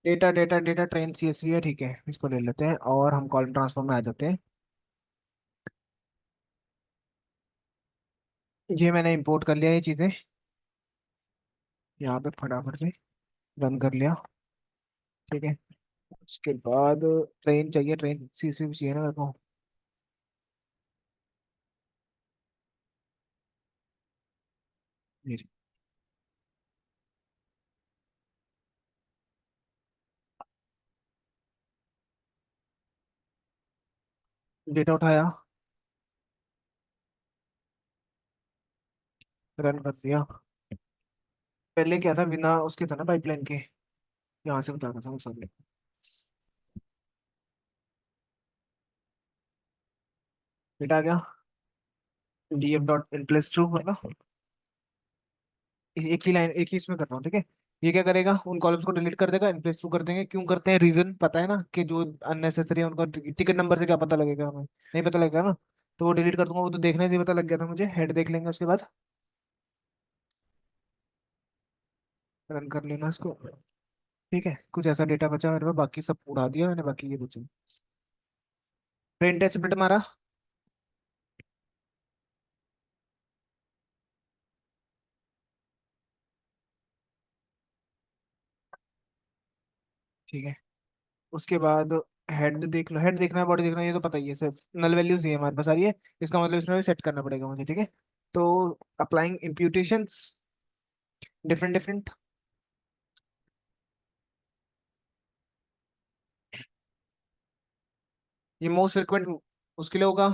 Data data data train CSV है, ठीक है, इसको ले लेते हैं और हम कॉलम ट्रांसफॉर्म में आ जाते हैं। ये मैंने इंपोर्ट कर लिया ये चीज़ें यहाँ पे फटाफट से रन कर लिया। ठीक है, उसके बाद ट्रेन चाहिए, ट्रेन सीएसवी चाहिए ना मेरे को। डेटा उठाया, रन कर दिया। पहले क्या था, बिना उसके था ना पाइपलाइन के, यहाँ से बता रहा था सब। डेटा आ गया, DF dot in plus true है ना। एक ही लाइन, एक ही इसमें कर रहा हूँ, ठीक है। ये क्या करेगा, उन कॉलम्स को डिलीट कर देगा, इन प्लेस टू कर देंगे। क्यों करते हैं, रीजन पता है ना, कि जो अननेसेसरी है उनका टिकट नंबर से क्या पता लगेगा हमें, नहीं पता लगेगा ना। तो वो डिलीट कर दूंगा, वो तो देखने से ही पता लग गया था मुझे। हेड देख लेंगे उसके बाद, रन कर लेना इसको। ठीक है, कुछ ऐसा डेटा बचा मेरे पास, बाकी सब उड़ा दिया मैंने, बाकी ये बचा। प्रिंट स्प्लिट मारा। ठीक है, उसके बाद हेड देख लो, हेड देखना है, बॉडी देखना है, ये तो पता ही है, सिर्फ नल वैल्यूज ये हमारे पास आ रही है। इसका मतलब इसमें भी सेट करना पड़ेगा मुझे, ठीक है। तो अप्लाइंग इम्प्यूटेशंस, डिफरेंट डिफरेंट। ये मोस्ट फ्रिक्वेंट उसके लिए होगा।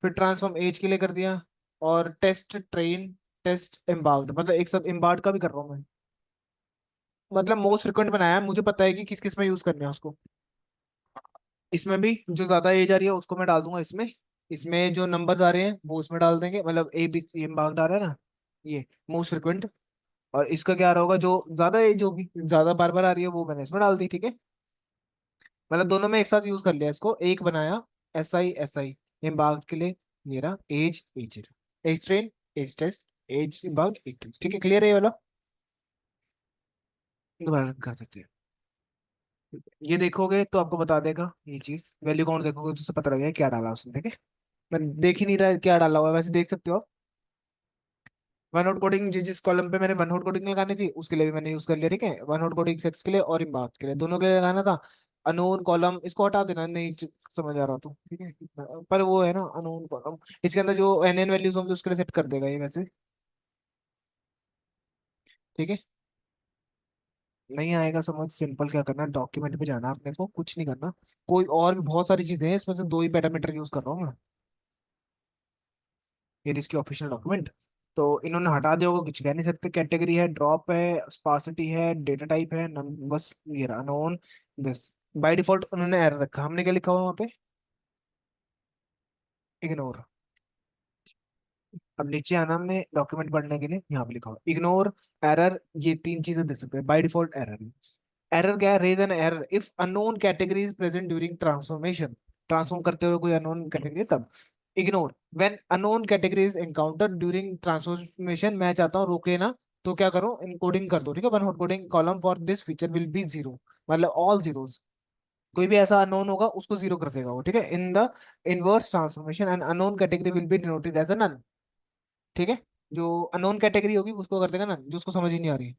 फिर ट्रांसफॉर्म एज के लिए कर दिया। और टेस्ट ट्रेन, टेस्ट एम्बाउंड, मतलब एक साथ एम्बाउंड का भी कर रहा हूँ मैं। मतलब मोस्ट फ्रिक्वेंट बनाया है, मुझे पता है कि किस किस में यूज करना है उसको। इसमें भी जो ज्यादा एज आ रही है उसको मैं डाल दूंगा इसमें। इसमें जो नंबर्स आ रहे हैं वो उसमें डाल देंगे, मतलब ए बी एम्बाउंड आ रहा है ना, ये मोस्ट फ्रिक्वेंट। और इसका क्या रहा होगा, जो ज्यादा एज होगी, ज्यादा बार बार आ रही है, वो मैंने इसमें डाल दी, ठीक है। मतलब दोनों में एक साथ यूज कर लिया इसको, एक बनाया। एस आई एम्बाउंड के लिए, मेरा एज एज, एज ट्रेन, एज टेस्ट, एज एम्बाउंड, एज टेस्ट, ठीक है, क्लियर है ये वाला। दोबारा कर सकते हैं। ये देखोगे तो आपको बता देगा ये चीज, वैल्यू काउंट देखोगे तो उससे पता लगेगा क्या डाला उसने, ठीक है। मैं देख ही नहीं रहा है क्या डाला हुआ है, वैसे देख सकते हो आप। वन आउट कोडिंग, जिस जिस कॉलम पे मैंने वन आउट कोडिंग लगानी थी उसके लिए भी मैंने यूज कर लिया, ठीक है। वन आउट कोडिंग सेक्स के लिए और इम्बाउंड के लिए, दोनों के लिए लगाना था। अननोन कॉलम इसको हटा देना, नहीं समझ आ रहा तो, ठीक है। पर वो है ना अननोन कॉलम, इसके अंदर जो एन एन वैल्यूज होंगी उसके लिए सेट कर देगा ये वैसे, ठीक है। नहीं आएगा समझ, सिंपल क्या करना, डॉक्यूमेंट पे जाना अपने को, कुछ नहीं करना। कोई और भी बहुत सारी चीजें हैं, इसमें से दो ही पैरामीटर यूज कर रहा हूँ मैं। ये इसकी ऑफिशियल डॉक्यूमेंट। तो इन्होंने हटा दिया होगा, कुछ कह नहीं सकते। कैटेगरी है, ड्रॉप है, स्पार्सिटी है, डेटा टाइप है, बस ये रहा नोन दिस। बाय डिफॉल्ट उन्होंने एरर रखा, हमने क्या लिखा हुआ वहाँ पे, इग्नोर। अब नीचे आना हमने डॉक्यूमेंट पढ़ने के लिए, यहाँ पे लिखा हुआ इग्नोर एरर, ये तीन चीजें दे सकते हैं बाय डिफॉल्ट एरर। एरर क्या है, raise an error if unknown category is present during transformation, transform करते हुए कोई अननोन कैटेगरी तब। Ignore when unknown category is encountered during transformation, मैं चाहता हूँ रोके ना, तो क्या करो, इनकोडिंग कर दो, ठीक है। One hot coding column for this feature will be zero, मतलब ऑल जीरोस। कोई भी ऐसा अननोन होगा उसको जीरो कर देगा वो, ठीक है। In the inverse transformation and unknown category will be denoted as a none, ठीक है। जो अननोन कैटेगरी होगी उसको कर देगा नन, जो उसको समझ ही नहीं आ रही,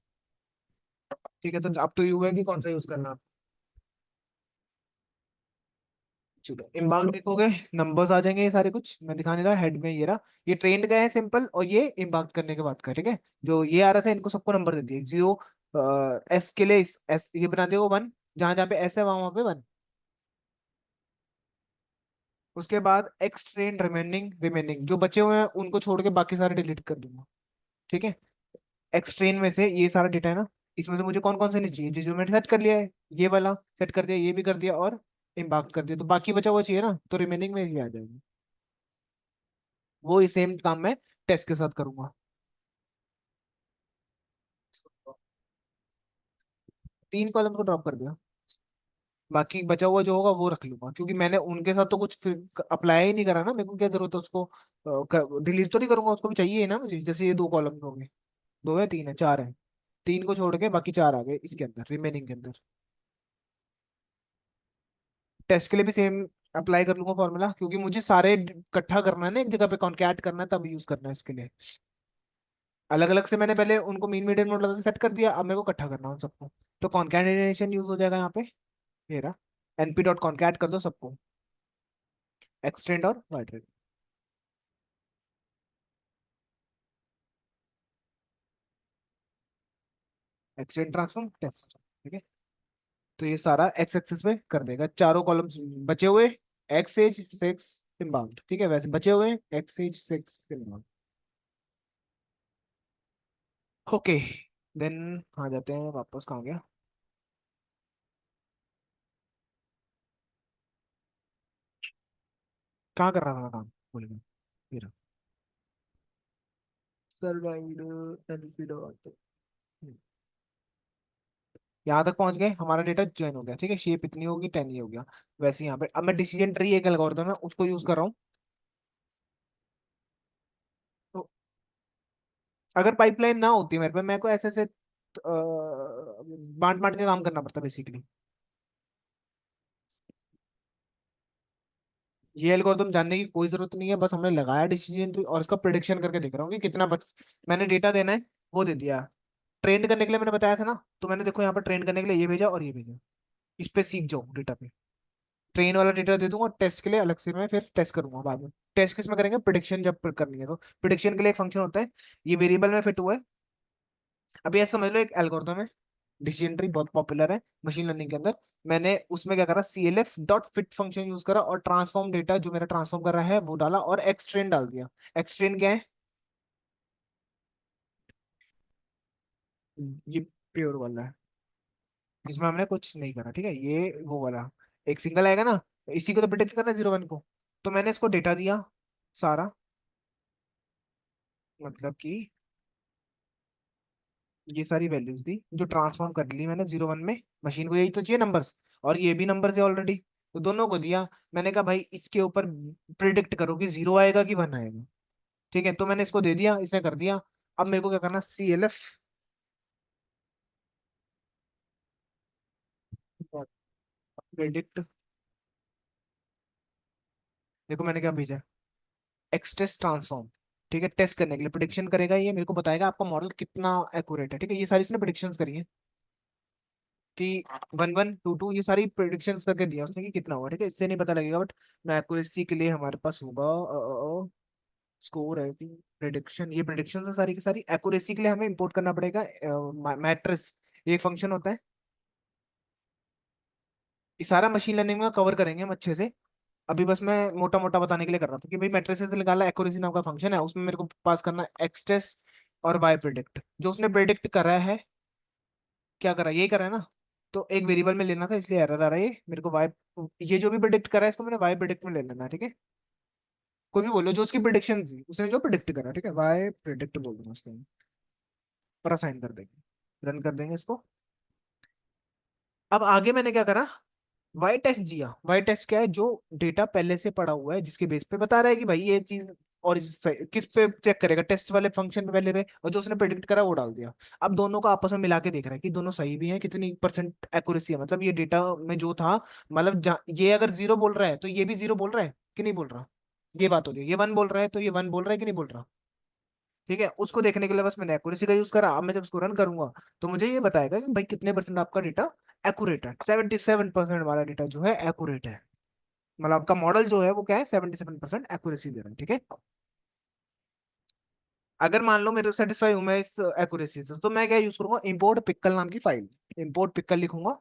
ठीक है। तो अब तो यू है कि कौन सा यूज करना। चलो इनबाउंड देखोगे, नंबर्स आ जाएंगे ये सारे, कुछ मैं दिखा नहीं रहा, हेड में ये रहा। ये ट्रेंड का है सिंपल, और ये इनबाउंड करने के बाद का, ठीक है। जो ये आ रहा था इनको सबको नंबर दे दिए, जीरो। एस के लिए एस ये बना दिया वन, जहां जहां पे एस है वहां वहां पे वन। उसके बाद एक्स ट्रेन रिमेनिंग, रिमेनिंग जो बचे हुए हैं उनको छोड़ के बाकी सारे डिलीट कर दूंगा, ठीक है। एक्स ट्रेन में से ये सारा डेटा है ना, इसमें से मुझे कौन कौन से नहीं चाहिए, जो मैंने सेट कर लिया है, ये वाला सेट कर दिया, ये भी कर दिया, और इम्बाउंड कर दिया, तो बाकी बचा हुआ चाहिए ना, तो रिमेनिंग में ये आ जाएगा। वो ही सेम काम मैं टेस्ट के साथ करूंगा। तीन कॉलम को ड्रॉप कर दिया, बाकी बचा हुआ जो होगा वो रख लूंगा, क्योंकि मैंने उनके साथ तो कुछ अप्लाई ही नहीं करा ना, मेरे को क्या जरूरत है उसको। डिलीट तो नहीं करूंगा, उसको भी चाहिए ही ना मुझे, जैसे ये दो कॉलम हो गए, दो है तीन है चार है, तीन को छोड़ के बाकी चार आ गए इसके अंदर, रिमेनिंग के अंदर। टेस्ट के लिए भी सेम अप्लाई कर लूंगा फॉर्मूला, क्योंकि मुझे सारे इकट्ठा करना है ना, एक जगह पे कॉन्कैट करना है, तब यूज करना है इसके लिए। अलग अलग से मैंने पहले उनको मीन मीडियन नोड लगा के सेट कर दिया, अब मेरे को इकट्ठा करना है उन सबको। तो कॉन्कैटिनेशन यूज हो जाएगा यहाँ पे। ये रहा, np डॉट कॉन्कैट कर दो सबको, एक्सटेंड और वाइड। एक्सटेंड ट्रांसफॉर्म टेस्ट, ठीक है। तो ये सारा एक्स एक्सिस पे कर देगा, चारों कॉलम्स बचे हुए, एक्स एज सेक्स इनबाउंड, ठीक है, वैसे बचे हुए एक्स एज सेक्स इनबाउंड। ओके, देन कहाँ जाते हैं वापस, कहाँ गया, कहाँ कर रहा था मैं काम, बोलेगा फिर। सर्वाइवड एनपी डॉट, यहाँ तक पहुंच गए, हमारा डेटा ज्वाइन हो गया, ठीक है, शेप इतनी होगी, 10 ही हो गया। वैसे यहाँ पे अब मैं डिसीजन ट्री एक एल्गोरिथम है उसको यूज कर रहा हूँ। तो अगर पाइपलाइन ना होती मेरे पे, मेरे को ऐसे ऐसे बांट बांट के काम करना पड़ता बेसिकली। ये एल्गोरिथम जानने की कोई जरूरत नहीं है, बस हमने लगाया डिसीजन ट्री और इसका प्रिडिक्शन करके देख रहा हूँ कि कितना बच, मैंने डेटा देना है, वो दे दिया। ट्रेन करने के लिए मैंने बताया था ना, तो मैंने देखो यहाँ पर ट्रेन करने के लिए ये भेजा और ये भेजा, इस पे सीख जाओ डेटा पे। ट्रेन वाला डेटा दे दूंगा, टेस्ट के लिए अलग से मैं फिर टेस्ट करूंगा बाद में। टेस्ट किस में करेंगे, प्रिडिक्शन जब करनी है तो। प्रिडिक्शन के लिए एक फंक्शन होता है, ये वेरिएबल में फिट हुआ है। अभी ऐसा समझ लो एक एल्गोरिथम है, डिसीजन ट्री बहुत पॉपुलर है मशीन लर्निंग के अंदर। मैंने उसमें क्या करा, CLF dot fit function use करा और ट्रांसफॉर्म डेटा जो मेरा ट्रांसफॉर्म कर रहा है वो डाला और एक्सट्रेन डाल दिया। एक्सट्रेन क्या है, ये प्योर वाला है, इसमें हमने कुछ नहीं करा, ठीक है, ये वो वाला एक सिंगल आएगा ना, इसी को तो प्रिडिक्ट करना है 0 1 को। तो मैंने इसको डेटा दिया सारा, मतलब कि ये सारी वैल्यूज दी जो ट्रांसफॉर्म कर ली मैंने 0 1 में। मशीन को यही तो चाहिए नंबर्स, और ये भी नंबर थे ऑलरेडी, तो दोनों को दिया। मैंने कहा भाई इसके ऊपर प्रिडिक्ट करो कि 0 आएगा कि 1 आएगा, ठीक है, तो मैंने इसको दे दिया, इसने कर दिया। अब मेरे को क्या करना, CLF प्रिडिक्ट, देखो मैंने क्या भेजा, एक्स टेस्ट ट्रांसफॉर्म, ठीक है, टेस्ट करने के लिए प्रिडिक्शन करेगा, ये मेरे को बताएगा आपका मॉडल कितना एक्यूरेट है, ठीक है, ये सारी इसने प्रिडिक्शंस करी है कि 1 1 2 2, ये सारी प्रिडिक्शंस करके दिया उसने कि कितना हुआ, ठीक है, इससे नहीं पता लगेगा, बट एक्यूरेसी के लिए हमारे पास होगा स्कोर है कि प्रिडिक्शन, ये प्रिडिक्शन है सारी की सारी। एक्यूरेसी के लिए हमें इंपोर्ट करना पड़ेगा मैट्रिक्स, ये एक फंक्शन होता है। ये सारा मशीन लर्निंग में कवर करेंगे हम अच्छे से। अभी बस मैं मोटा मोटा बताने के लिए कर रहा था कि भाई मैट्रिसेस से निकाला, एक्यूरेसी नाम का फंक्शन है, उसमें मेरे को पास करना एक्स टेस्ट और वाई प्रिडिक्ट। जो उसने प्रिडिक्ट करा है, क्या करा, यही करा है ना, तो एक वेरिएबल में लेना था, इसलिए एरर आ रहा है, ये मेरे को वाई, ये जो भी प्रिडिक्ट करा है इसको मैंने वाई प्रिडिक्ट में ले लेना है, ठीक है। कोई भी बोलो जो उसकी प्रिडिक्शन थी, उसने जो प्रिडिक्ट करा, ठीक है, वाई प्रिडिक्ट बोल दूंगा उसको, पर असाइन कर देंगे, रन कर देंगे इसको। अब आगे मैंने क्या करा, वाई टेस्ट जिया। वाई टेस्ट क्या है, जो डेटा पहले से पड़ा हुआ है जिसके बेस पे बता रहा है कि भाई ये चीज, और किस पे चेक करेगा, टेस्ट वाले फंक्शन पे पहले पे, और जो उसने प्रेडिक्ट करा वो डाल दिया। अब दोनों को आपस में मिला के देख रहा है कि दोनों सही भी हैं, कितनी परसेंट एक्यूरेसी है, मतलब ये डेटा में जो था, मतलब ये अगर 0 बोल रहा है तो ये भी 0 बोल रहा है कि नहीं बोल रहा, ये बात हो रही है, ये 1 बोल रहा है तो ये 1 बोल रहा है कि नहीं बोल रहा, ठीक है। उसको देखने के लिए बस मैंने एक्यूरेसी का यूज करा। अब मैं जब उसको रन करूंगा तो मुझे ये बताएगा कि भाई कितने परसेंट आपका डेटा एक्यूरेट है। 77% वाला डेटा जो है एक्यूरेट है, मतलब आपका मॉडल जो है वो क्या है, 77% एक्यूरेसी दे रहा है, ठीक है। अगर मान लो मेरे सेटिस्फाई हूं मैं इस एक्यूरेसी से, तो मैं क्या यूज करूंगा, इंपोर्ट पिक्कल नाम की फाइल, इंपोर्ट पिक्कल लिखूंगा,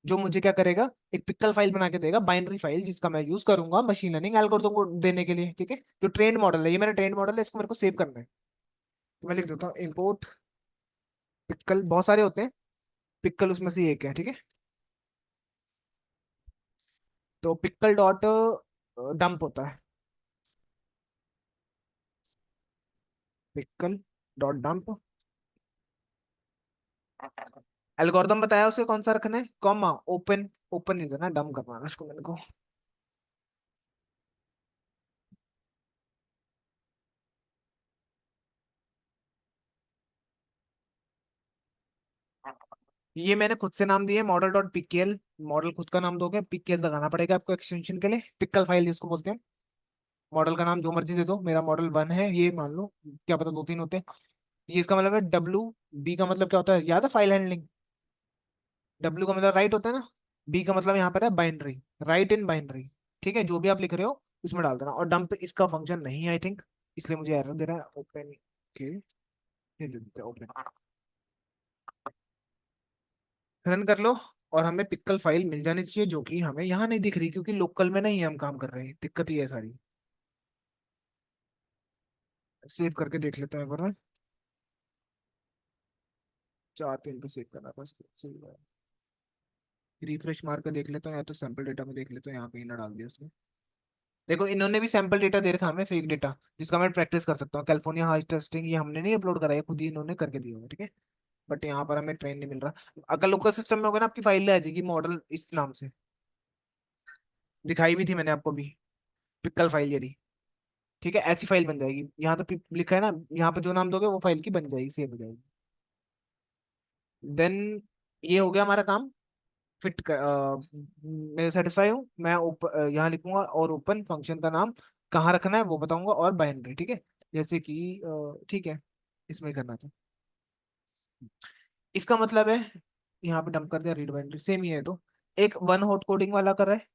जो मुझे क्या करेगा, एक पिक्कल फाइल बना के देगा, बाइनरी फाइल, जिसका मैं यूज करूंगा मशीन लर्निंग एल्गोरिथम को देने के लिए, ठीक है। जो ट्रेंड मॉडल है, ये मेरा ट्रेंड मॉडल है, इसको मेरे को सेव करना है, तो मैं लिख देता हूँ इंपोर्ट पिक्कल, बहुत सारे होते हैं, पिक्कल उसमें से एक है, ठीक है। तो पिक्कल डॉट डंप होता है, पिक्कल डॉट डंप। एल्गोरिथम बताया उसे कौन सा रखना है, कॉमा ओपन, ओपन नहीं देना, डंप करना है उसको मेरे को। ये मैंने खुद से नाम दिया मॉडल डॉट पीकेएल। मॉडल खुद का नाम दोगे, पीकेएल लगाना पड़ेगा आपको एक्सटेंशन के लिए, पिकल फाइल जिसको बोलते हैं। मॉडल का नाम जो मर्जी दे दो, मेरा मॉडल 1 है ये मान लो, क्या पता दो तीन होते हैं। ये इसका मतलब है डब्ल्यू। बी का मतलब क्या होता है, याद है फाइल हैंडलिंग। डब्ल्यू का मतलब राइट होता है ना, बी का मतलब यहाँ पर है बाइनरी, राइट इन बाइनरी। ठीक है, जो भी आप लिख रहे हो इसमें डाल देना। और डंप इसका फंक्शन नहीं है आई थिंक, इसलिए मुझे एरर दे रहा है। ओपन के दे देते हैं ओपन, रन कर लो। और हमें पिक्कल फाइल मिल जानी चाहिए, जो कि हमें यहाँ नहीं दिख रही क्योंकि लोकल में नहीं है हम काम कर रहे हैं, दिक्कत ही है सारी। सेव करके देख लेते हैं एक बार मैं। 4 3 पे सेव करना बस, सेव है। रिफ्रेश मार कर देख लेते हैं, या तो सैंपल डेटा में देख लेते हैं, यहाँ कहीं ना डाल दिया उसने। देखो इन्होंने भी सैंपल डेटा दे रखा है हमें, फेक डेटा, जिसका मैं प्रैक्टिस कर सकता हूँ। कैलिफोर्निया हाउस टेस्टिंग ये हमने नहीं अपलोड करा है, खुद ही इन्होंने करके दिया हुआ है, ठीक है। बट यहाँ पर हमें ट्रेन नहीं मिल रहा। अगर लोकल सिस्टम में होगा ना, आपकी फाइल आ जाएगी मॉडल इस नाम से, दिखाई भी थी मैंने आपको भी, पिक्कल फाइल ये रही। ठीक है, ऐसी फाइल बन जाएगी। यहाँ तो लिखा है ना, यहाँ पे जो नाम दोगे वो फाइल की बन जाएगी, सेव हो जाएगी। देन ये हो गया हमारा काम। फिट मैं सेटिस्फाई हूँ। मैं यहाँ लिखूंगा और ओपन फंक्शन का नाम कहाँ रखना है वो बताऊंगा, और बाइनरी, ठीक है। जैसे कि ठीक है, इसमें करना था। इसका मतलब है, यहाँ पे डंप कर दिया, रीड बाइनरी सेम ही है तो। एक वन हॉट कोडिंग वाला कर रहा है,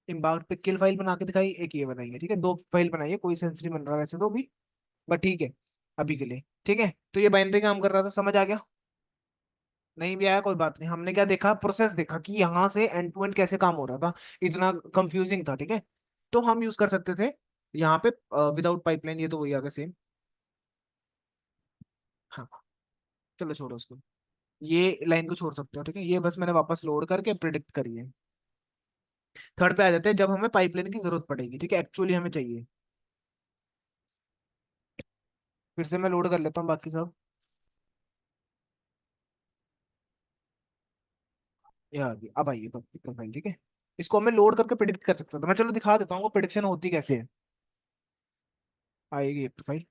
इम्बाउट पे किल फाइल बना के दिखाई, एक ये बनाई है, ठीक है। दो फाइल बनाई है, कोई सेंस नहीं बन रहा वैसे तो भी, बट ठीक है अभी के लिए। ठीक है, तो ये बाइनरी काम कर रहा था, समझ आ गया। नहीं भी आया कोई बात नहीं, हमने क्या देखा, प्रोसेस देखा कि यहाँ से एंड टू एंड कैसे काम हो रहा था। इतना कंफ्यूजिंग था, ठीक है। तो हम यूज कर सकते थे यहाँ पे विदाउट पाइपलाइन, ये तो वही आ गया सेम। हाँ, चलो छोड़ो उसको, ये लाइन को छोड़ सकते हो, ठीक है। ये बस मैंने वापस लोड करके प्रिडिक्ट करी है। थर्ड पे आ जाते हैं, जब हमें पाइपलाइन की जरूरत पड़ेगी, ठीक है, एक्चुअली हमें चाहिए। फिर से मैं लोड कर लेता हूँ बाकी सब। ये आ गई, अब आइए पिक्चर फाइल, ठीक है। इसको हमें लोड करके प्रिडिक्ट कर सकते हैं, तो मैं चलो दिखा देता हूँ वो प्रिडिक्शन होती कैसे है। आएगी ये फाइल,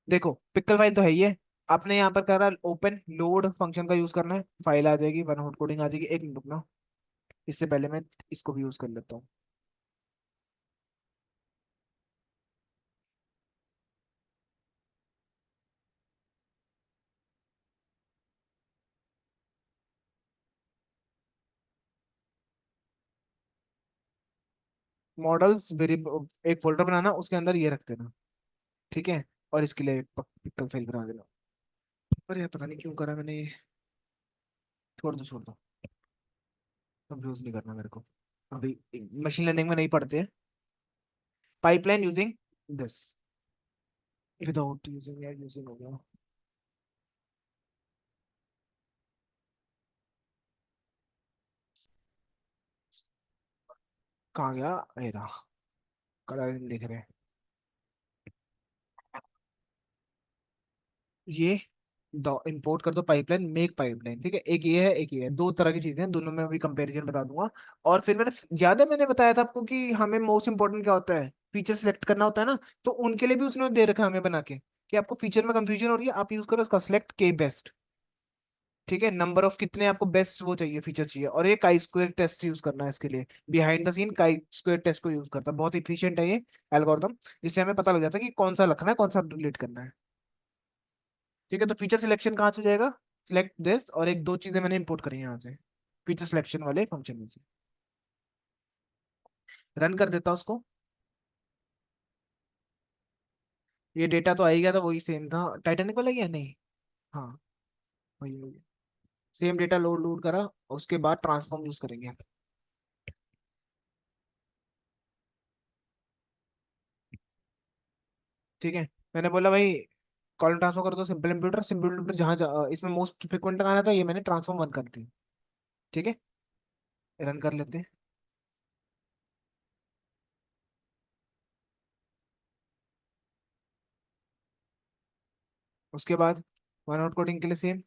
देखो पिक्सल फाइल तो है ही है। आपने यहाँ पर करा ओपन लोड फंक्शन का यूज करना है, फाइल आ जाएगी, वन हॉट कोडिंग आ जाएगी। एक मिनट रुकना, इससे पहले मैं इसको भी यूज कर लेता हूँ। मॉडल्स वेरिएबल एक फोल्डर बनाना, उसके अंदर ये रख देना, ठीक है। और इसके लिए पिक्सल फाइल बना देना। पर यार पता नहीं क्यों करा मैंने ये, छोड़ दो छोड़ दो, कंफ्यूज नहीं करना मेरे को। अभी मशीन लर्निंग में नहीं पढ़ते हैं। Pipeline using this, without using या यूजिंग हो गया। कहाँ गया, ये रहा, कलर नहीं दिख रहे। ये दो इंपोर्ट कर दो पाइपलाइन, मेक पाइपलाइन, ठीक है। एक ये है एक ये है, दो तरह की चीजें हैं, दोनों में अभी कंपैरिजन बता दूंगा। और फिर ज्यादा मैंने बताया था आपको कि हमें मोस्ट इंपॉर्टेंट क्या होता है, फीचर सिलेक्ट करना होता है ना। तो उनके लिए भी उसने दे रखा है हमें बना के, कि आपको फीचर में कंफ्यूजन हो रही है, आप यूज करो उसका सिलेक्ट के बेस्ट। ठीक है, नंबर ऑफ कितने आपको बेस्ट वो चाहिए, फीचर चाहिए। और ये काई स्क्वायर टेस्ट यूज करना है इसके लिए, behind the scene chi square test को यूज करता है, बहुत इफिशियंट है ये एल्गोरिदम, जिससे हमें पता लग जाता है कि कौन सा रखना है, कौन सा डिलीट करना है। ठीक है, तो फीचर सिलेक्शन कहाँ से हो जाएगा, सिलेक्ट दिस, और एक दो चीजें मैंने इंपोर्ट करी हैं यहाँ से, फीचर सिलेक्शन वाले फंक्शन में से। रन कर देता हूँ उसको। ये डेटा तो आ ही गया था, वही सेम था, टाइटैनिक वाला क्या नहीं। हाँ, वही वही, सेम डेटा लोड लोड करा, उसके बाद ट्रांसफॉर्म यूज करेंगे। ठीक है, मैंने बोला भाई कॉलम ट्रांसफर कर दो, सिंपल इंप्यूटर, सिंपल इंप्यूटर जहाँ इसमें मोस्ट फ्रिक्वेंट लगाना था, ये मैंने ट्रांसफॉर्म वन कर दी। ठीक है, रन कर लेते हैं। उसके बाद वन आउट कोडिंग के लिए सेम।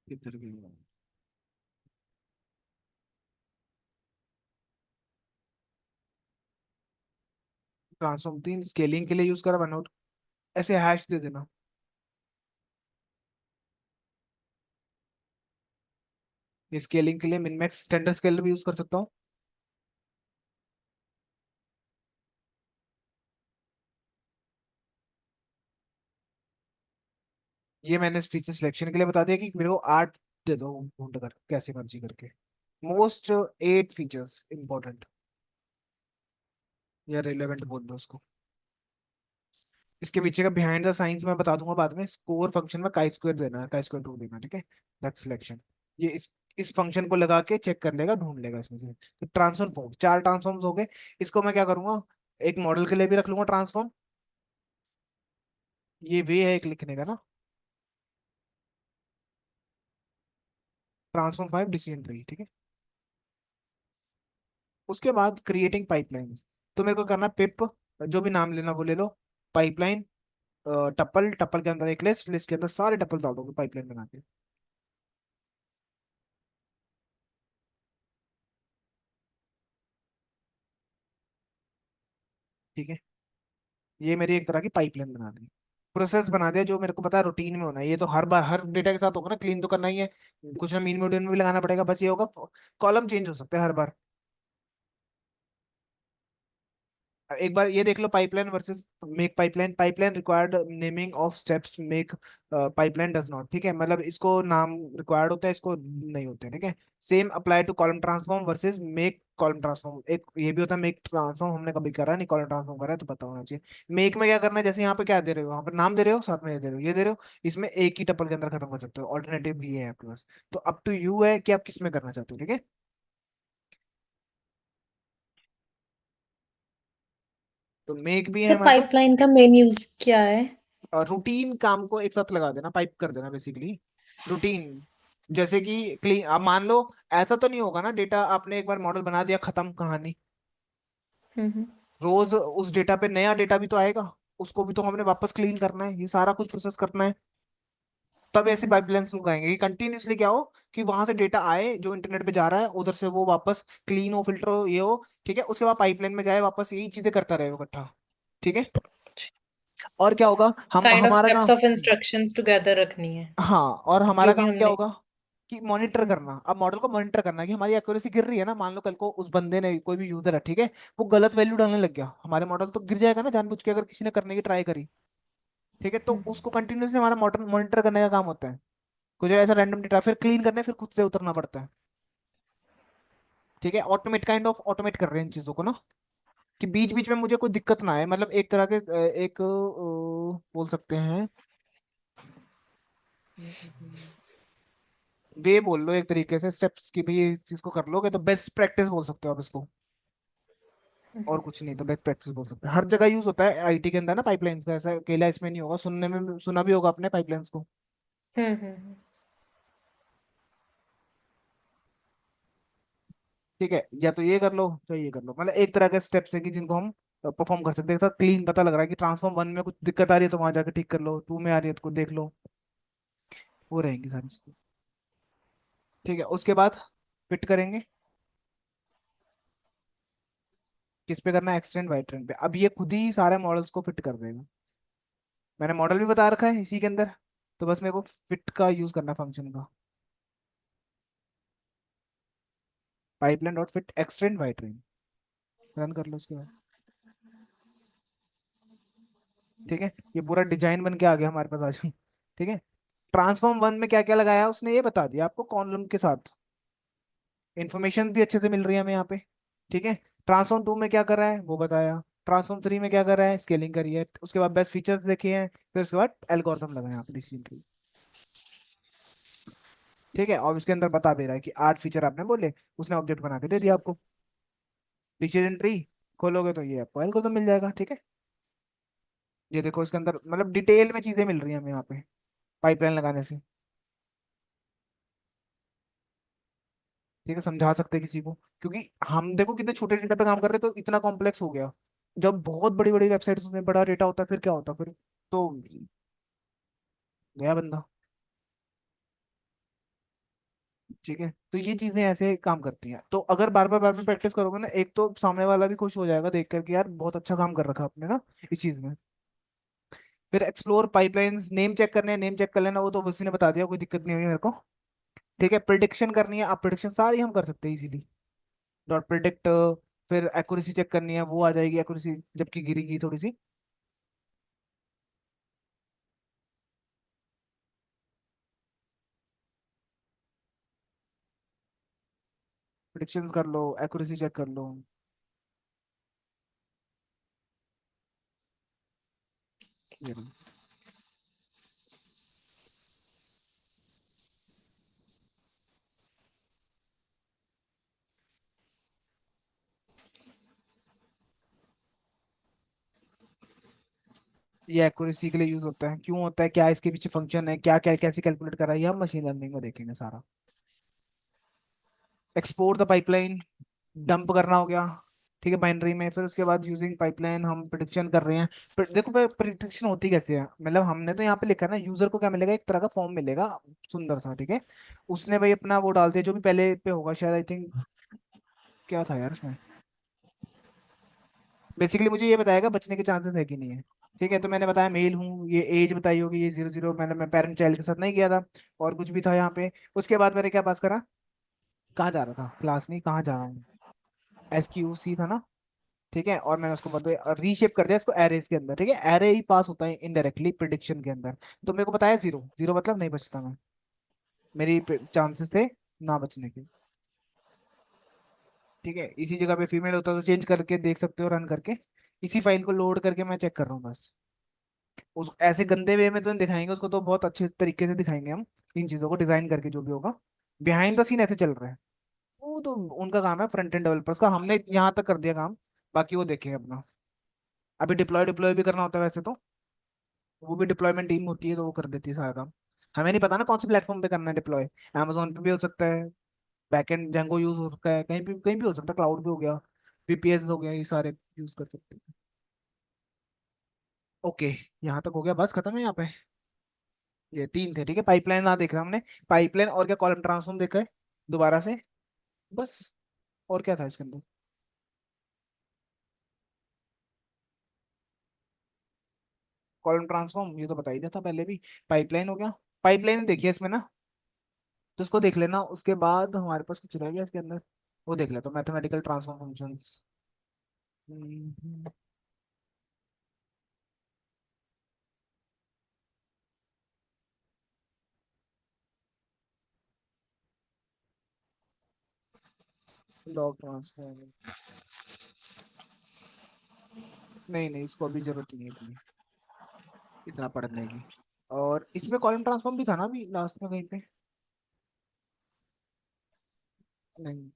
किधर गई? ट्रांसफॉर्म 3 स्केलिंग के लिए यूज करा 1 आउट, ऐसे हैश दे देना। स्केलिंग के लिए मिन मैक्स स्टैंडर्ड स्केलर भी यूज कर सकता हूँ। ये मैंने फीचर सिलेक्शन के लिए बता दिया कि मेरे को 8 दे दो ढूंढ कर कैसे मर्जी करके। मोस्ट 8 फीचर्स इंपॉर्टेंट या रिलेवेंट बोल दो उसको। इसके पीछे का बिहाइंड द साइंस मैं बता दूंगा बाद में। स्कोर फंक्शन में काई स्क्वायर देना है, काई स्क्वायर टू देना है, ठीक है। That's selection. ये इस फंक्शन को लगा के चेक कर लेगा, ढूंढ लेगा इसमें से। तो ट्रांसफॉर्म 4 ट्रांसफॉर्म्स हो गए। इसको मैं क्या करूंगा, एक मॉडल के लिए भी रख लूंगा ट्रांसफॉर्म। ये वे है एक लिखने का ना, ट्रांसफॉर्म 5 डिसीजन ट्री, ठीक है। उसके बाद क्रिएटिंग पाइपलाइन, तो मेरे को करना पिप, जो भी नाम लेना वो ले लो, पाइपलाइन, टप्पल, टप्पल के अंदर एक लिस्ट, लिस्ट के अंदर सारे टप्पल डाल दोगे पाइपलाइन बना के, ठीक है। ये मेरी एक तरह की पाइपलाइन बना दी, प्रोसेस बना दिया जो मेरे को पता है रूटीन में होना है। ये तो हर बार हर डेटा के साथ होगा ना, क्लीन तो करना ही है, कुछ ना मीन मीडियन में भी लगाना पड़ेगा। बस ये होगा कॉलम चेंज हो सकते हैं हर बार। एक बार ये देख लो, pipeline versus make pipeline. Pipeline required naming of steps, make pipeline does not, ठीक है। मतलब इसको नाम रिक्वायर्ड होता है, इसको नहीं होते, ठीक है। Same apply to column transform versus make column transform. एक ये भी होता है मेक ट्रांसफॉर्म, हमने कभी करा नहीं, कॉलम ट्रांसफॉर्म करा है तो पता होना चाहिए। मेक में क्या करना है, जैसे यहाँ पे क्या दे रहे हो, यहाँ पे नाम दे रहे हो, साथ में ये दे रहे हो, ये दे रहे हो, इसमें एक ही टपल के अंदर खत्म कर सकते हो, ऑल्टरनेटिव भी है आपके पास। तो अप टू यू है कि आप किस में करना चाहते हो, ठीक है। तो मेक भी है तो हमारे पास। पाइपलाइन का मेन यूज क्या है? और रूटीन काम को एक साथ लगा देना, पाइप कर देना बेसिकली, रूटीन। जैसे कि क्लीन, अब मान लो ऐसा तो नहीं होगा ना, डेटा आपने एक बार मॉडल बना दिया, खत्म कहानी। हम्म। रोज उस डेटा पे नया डेटा भी तो आएगा, उसको भी तो हमने वापस क्लीन करना है, ये सारा कुछ प्रोसेस करना है। तब ऐसे हम्म। पाइपलाइंस लगाएंगे कि कंटिन्यूसली क्या हो, कि वहां से डेटा आए जो इंटरनेट पे जा रहा है, उधर से वो वापस क्लीन हो, फिल्टर हो, ये हो, ठीक है। उसके बाद पाइपलाइन में जाए वापस, यही चीजें करता रहेगा इकट्ठा, ठीक है। और क्या होगा, हम काइंड ऑफ हमारा स्टेप्स काम। ऑफ इंस्ट्रक्शंस टुगेदर रखनी है, हाँ, और हमारा जो भी काम क्या हमने। होगा कि मॉनिटर हम्म। करना। अब मॉडल को मॉनिटर करना है कि हमारी एक्यूरेसी गिर रही है ना। मान लो कल को उस बंदे ने, कोई भी यूजर है, ठीक है, वो गलत वैल्यू डालने लग गया, हमारे मॉडल तो गिर जाएगा ना जानबूझ के, अगर किसी ने करने की ट्राई करी, ठीक है। तो उसको कंटिन्यूसली हमारा मॉडल मॉनिटर करने का काम होता है। कुछ ऐसा रैंडम डेटा फिर क्लीन करने, फिर खुद से उतरना पड़ता है, ठीक है। ऑटोमेट, काइंड ऑफ ऑटोमेट कर रहे हैं इन चीजों को ना, कि बीच बीच में मुझे कोई दिक्कत ना आए। मतलब एक तरह के एक बोल सकते हैं, वे बोल लो एक तरीके से स्टेप्स की भी, इस चीज को कर लोगे तो बेस्ट प्रैक्टिस बोल सकते हो आप इसको। और कुछ नहीं तो बेस्ट प्रैक्टिस बोल सकते हैं, हर जगह यूज होता है आईटी के अंदर ना पाइपलाइंस का, ऐसा अकेला इसमें नहीं होगा। सुनने में सुना भी होगा आपने पाइपलाइंस को, हम्म। ठीक है। या तो ये कर लो तो ये कर लो, मतलब एक तरह के स्टेप्स है कि जिनको हम परफॉर्म कर सकते हैं। एक साथ क्लीन पता लग रहा है कि ट्रांसफॉर्म 1 में कुछ दिक्कत आ रही है तो वहां जाकर ठीक कर लो, 2 में आ रही है तो देख लो, वो रहेंगी सारी चीजें, ठीक है। उसके बाद फिट करेंगे, किस पे करना है, एक्सटेंड वाई ट्रेन पे। अब ये खुद ही सारे मॉडल्स को फिट कर देगा। मैंने मॉडल भी बता रखा है इसी के अंदर, तो बस मेरे को फिट का यूज करना फंक्शन का, pipeline dot fit extend Y train, run कर लो उसके बाद, ठीक है। ये पूरा डिजाइन बन के आ गया हमारे पास आज, ठीक है। ट्रांसफॉर्म 1 में क्या क्या लगाया उसने ये बता दिया आपको, कॉलम के साथ इन्फॉर्मेशन भी अच्छे से मिल रही है हमें यहाँ पे, ठीक है। ट्रांसफॉर्म 2 में क्या कर रहा है वो बताया, ट्रांसफॉर्म 3 में क्या कर रहा है, स्केलिंग करी है, उसके बाद बेस्ट फीचर्स देखे हैं, फिर उसके बाद एल्गोरिथम लगाया यहाँ पे डिसीजन ट्री, ठीक है। और इसके अंदर बता दे रहा है कि 8 फीचर आपने बोले, उसने ऑब्जेक्ट बना के दे दिया आपको। डिसीजन ट्री खोलोगे तो ये आपको एल्गोरिथम मिल जाएगा, ठीक है। ये देखो इसके अंदर मतलब डिटेल में चीजें मिल रही हैं हमें यहाँ पे पाइपलाइन लगाने से, ठीक है। समझा सकते हैं किसी को, क्योंकि हम देखो कितने छोटे डेटा पे काम कर रहे हैं तो इतना कॉम्प्लेक्स हो गया। जब बहुत बड़ी बड़ी वेबसाइट्स में बड़ा डेटा होता है फिर क्या होता है, फिर तो गया बंदा। ठीक है, तो ये चीजें ऐसे काम करती हैं। तो अगर बार बार प्रैक्टिस करोगे ना, एक तो सामने वाला भी खुश हो जाएगा देख करके, यार बहुत अच्छा काम कर रखा आपने ना इस चीज में। फिर एक्सप्लोर पाइपलाइंस, नेम चेक करने हैं, नेम चेक कर लेना, वो तो उसी ने बता दिया, कोई दिक्कत नहीं हुई मेरे को। ठीक है, प्रिडिक्शन करनी है, आप प्रिडिक्शन सारी हम कर सकते हैं इजीली। Dot predict. फिर एक्यूरेसी चेक करनी है, वो आ जाएगी एक्यूरेसी जबकि गिरेगी थोड़ी सी। प्रिडिक्शंस कर लो, एक्यूरेसी चेक कर लो। ये लो। ये एक्यूरेसी के लिए यूज होता है, क्यों होता है, क्या इसके पीछे फंक्शन है, क्या क्या कैसे कैलकुलेट करा है, ये हम मशीन लर्निंग में देखेंगे सारा। एक्सपोर्ट द पाइपलाइन, डंप करना हो गया। ठीक है, बाइनरी में। फिर उसके बाद यूजिंग पाइपलाइन हम प्रिडिक्शन कर रहे हैं। देखो प्रिडिक्शन होती कैसे है, मतलब हमने तो यहाँ पे लिखा है ना, यूजर को क्या मिलेगा, एक तरह का फॉर्म मिलेगा सुंदर सा, ठीक है। उसने भाई अपना वो डालते हैं जो भी पहले पे होगा, शायद आई थिंक क्या था यार उसमें। बेसिकली मुझे ये बताएगा बचने के चांसेस है कि नहीं है। ठीक है, तो मैंने बताया मेल हूँ, ये एज बताई होगी, ये 00, मैंने मैं पेरेंट चाइल्ड के साथ नहीं किया था। और कुछ भी था यहाँ पे। उसके बाद मैंने क्या पास करा, कहाँ जा रहा था, क्लास नहीं, कहाँ जा रहा हूँ, SQC था ना। ठीक है, और मैंने उसको बता रीशेप कर दिया इसको एरेज के अंदर। ठीक है, एरे ही पास होता है इनडायरेक्टली प्रिडिक्शन के अंदर। तो मेरे को बताया 0, 0 मतलब नहीं बचता मैं, मेरी चांसेस थे ना बचने के। ठीक है, इसी जगह पे फीमेल होता तो चेंज करके देख सकते हो रन करके। इसी फाइल को लोड करके मैं चेक कर रहा हूँ बस। उस ऐसे गंदे वे में तो नहीं दिखाएंगे उसको, तो बहुत अच्छे तरीके से दिखाएंगे हम इन चीजों को डिजाइन करके, जो भी होगा बिहाइंड द सीन ऐसे चल रहा है। वो तो उनका काम है, फ्रंट एंड डेवलपर्स का, हमने यहाँ तक कर दिया काम। बाकी वो देखेंगे अपना। अभी डिप्लॉय डिप्लॉय भी करना होता है वैसे तो, वो भी डिप्लॉयमेंट टीम होती है तो वो कर देती है सारा काम। हमें नहीं पता ना कौन से प्लेटफॉर्म पे करना है डिप्लॉय। Amazon पे भी हो सकता है, बैकएंड जेंगो यूज हो सकता है, कहीं भी हो सकता है, क्लाउड भी हो गया, VPS हो गया, ये सारे यूज कर सकते हैं। ओके, यहाँ तक हो गया, बस खत्म है यहाँ पे। ये 3 थे, ठीक है। पाइपलाइन ना देख रहा हमने, पाइपलाइन और क्या, कॉलम ट्रांसफॉर्म देखा है दोबारा से, बस। और क्या था इसके अंदर, कॉलम ट्रांसफॉर्म ये तो बता ही दिया था पहले भी। पाइपलाइन हो गया, पाइपलाइन देखिए इसमें ना, तो उसको देख लेना। उसके बाद हमारे पास कुछ रह गया इसके अंदर, वो देख लेते, mathematical transform functions. Log transform, नहीं नहीं, इसको अभी जरूरत नहीं है इतनी, इतना पढ़ने की। और इसमें कॉलम ट्रांसफॉर्म भी था ना अभी लास्ट में कहीं पे, नहीं।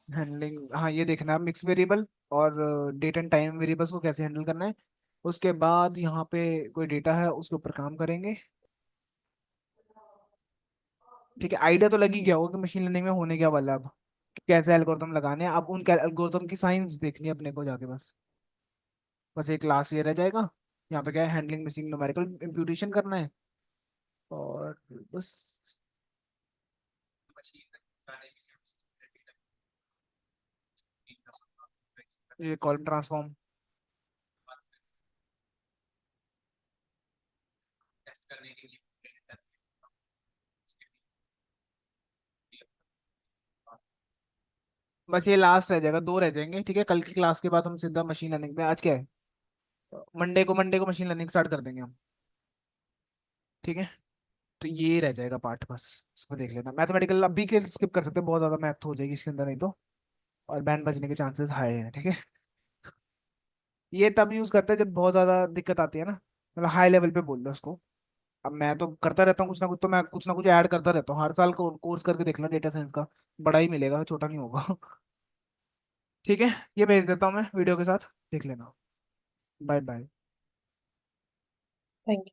हैंडलिंग, हाँ ये देखना है मिक्स वेरिएबल और डेट एंड टाइम वेरिएबल्स को कैसे हैंडल करना है। उसके बाद यहाँ पे कोई डेटा है उसके ऊपर काम करेंगे। ठीक है, आइडिया तो लग ही गया होगा कि मशीन लर्निंग में होने क्या वाला है अब, कि कैसे एल्गोरिथम लगाने हैं। अब उन एल्गोरिथम की साइंस देखनी है अपने को जाके बस। बस एक लास्ट ये रह जाएगा, यहाँ पे क्या है, हैंडलिंग मिसिंग न्यूमेरिकल इम्प्यूटेशन करना है। और बस ये कॉलम ट्रांसफॉर्म। बस ये लास्ट रह जाएगा, 2 रह जाएंगे। ठीक है, कल की क्लास के बाद हम सीधा मशीन लर्निंग पे, आज क्या है, मंडे को मशीन लर्निंग स्टार्ट कर देंगे हम। ठीक है, तो ये रह जाएगा पार्ट बस, इसको देख लेना। मैथमेटिकल अभी के स्किप कर सकते हैं, बहुत ज्यादा मैथ हो जाएगी इसके अंदर नहीं तो, और बैंड बजने के चांसेस हाई है। ठीक है, ये तब यूज करते हैं जब बहुत ज्यादा दिक्कत आती है ना, मतलब हाई लेवल पे बोल दो उसको। अब मैं तो करता रहता हूँ कुछ ना कुछ, तो मैं कुछ ना कुछ ऐड करता रहता हूँ हर साल को, कोर्स करके देखना डेटा साइंस का, बड़ा ही मिलेगा, छोटा नहीं होगा। ठीक है, ये भेज देता हूँ मैं वीडियो के साथ, देख लेना। Bye bye. थैंक